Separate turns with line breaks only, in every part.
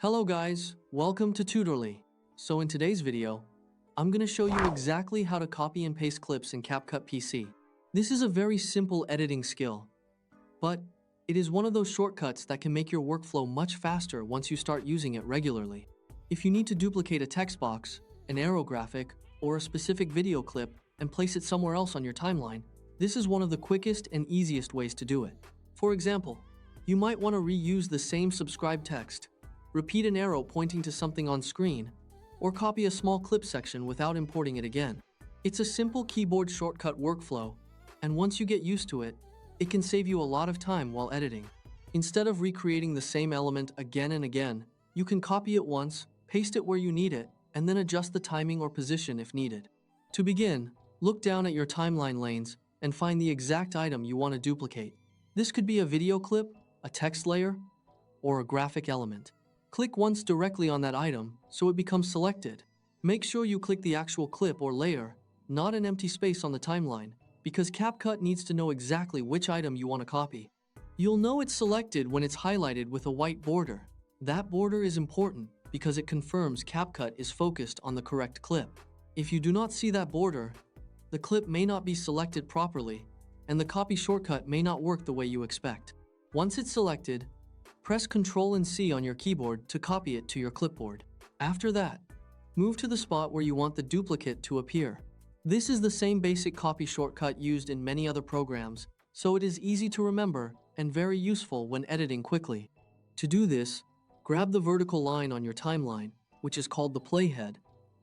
Hello guys, welcome to Tutorly. So in today's video, I'm going to show you exactly how to copy and paste clips in CapCut PC. This is a very simple editing skill, but it is one of those shortcuts that can make your workflow much faster once you start using it regularly. If you need to duplicate a text box, an arrow graphic, or a specific video clip and place it somewhere else on your timeline, this is one of the quickest and easiest ways to do it. For example, you might want to reuse the same subscribe text, repeat an arrow pointing to something on screen, or copy a small clip section without importing it again. It's a simple keyboard shortcut workflow, and once you get used to it, it can save you a lot of time while editing. Instead of recreating the same element again and again, you can copy it once, paste it where you need it, and then adjust the timing or position if needed. To begin, look down at your timeline lanes and find the exact item you want to duplicate. This could be a video clip, a text layer, or a graphic element. Click once directly on that item so it becomes selected. Make sure you click the actual clip or layer, not an empty space on the timeline, because CapCut needs to know exactly which item you want to copy. You'll know it's selected when it's highlighted with a white border. That border is important because it confirms CapCut is focused on the correct clip. If you do not see that border, the clip may not be selected properly, and the copy shortcut may not work the way you expect. Once it's selected, press Ctrl and C on your keyboard to copy it to your clipboard. After that, move to the spot where you want the duplicate to appear. This is the same basic copy shortcut used in many other programs, so it is easy to remember and very useful when editing quickly. To do this, grab the vertical line on your timeline, which is called the playhead,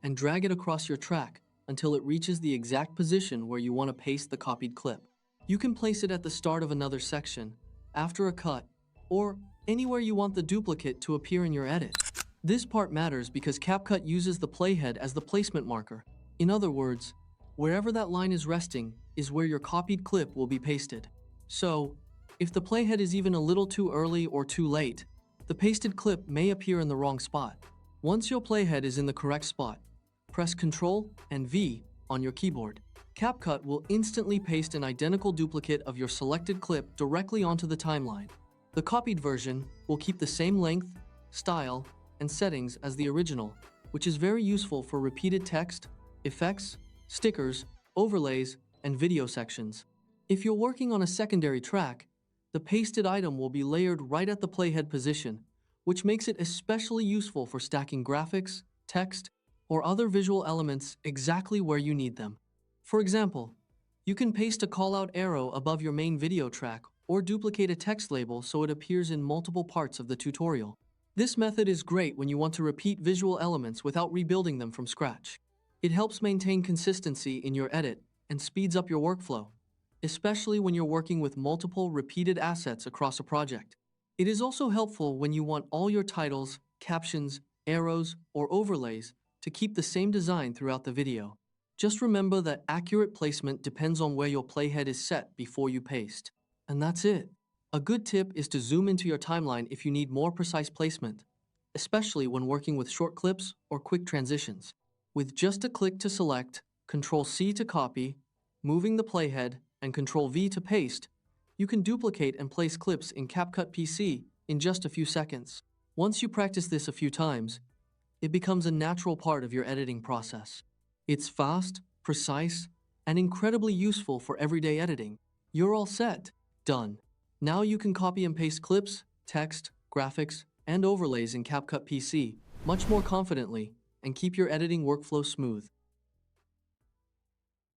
and drag it across your track until it reaches the exact position where you want to paste the copied clip. You can place it at the start of another section, after a cut, or anywhere you want the duplicate to appear in your edit. This part matters because CapCut uses the playhead as the placement marker. In other words, wherever that line is resting is where your copied clip will be pasted. So, if the playhead is even a little too early or too late, the pasted clip may appear in the wrong spot. Once your playhead is in the correct spot, press Ctrl and V on your keyboard. CapCut will instantly paste an identical duplicate of your selected clip directly onto the timeline. The copied version will keep the same length, style, and settings as the original, which is very useful for repeated text, effects, stickers, overlays, and video sections. If you're working on a secondary track, the pasted item will be layered right at the playhead position, which makes it especially useful for stacking graphics, text, or other visual elements exactly where you need them. For example, you can paste a callout arrow above your main video track or duplicate a text label so it appears in multiple parts of the tutorial. This method is great when you want to repeat visual elements without rebuilding them from scratch. It helps maintain consistency in your edit and speeds up your workflow, especially when you're working with multiple repeated assets across a project. It is also helpful when you want all your titles, captions, arrows, or overlays to keep the same design throughout the video. Just remember that accurate placement depends on where your playhead is set before you paste. And that's it. A good tip is to zoom into your timeline if you need more precise placement, especially when working with short clips or quick transitions. With just a click to select, Ctrl-C to copy, moving the playhead, and Ctrl-V to paste, you can duplicate and place clips in CapCut PC in just a few seconds. Once you practice this a few times, it becomes a natural part of your editing process. It's fast, precise, and incredibly useful for everyday editing. You're all set. Done. Now you can copy and paste clips, text, graphics, and overlays in CapCut PC much more confidently and keep your editing workflow smooth.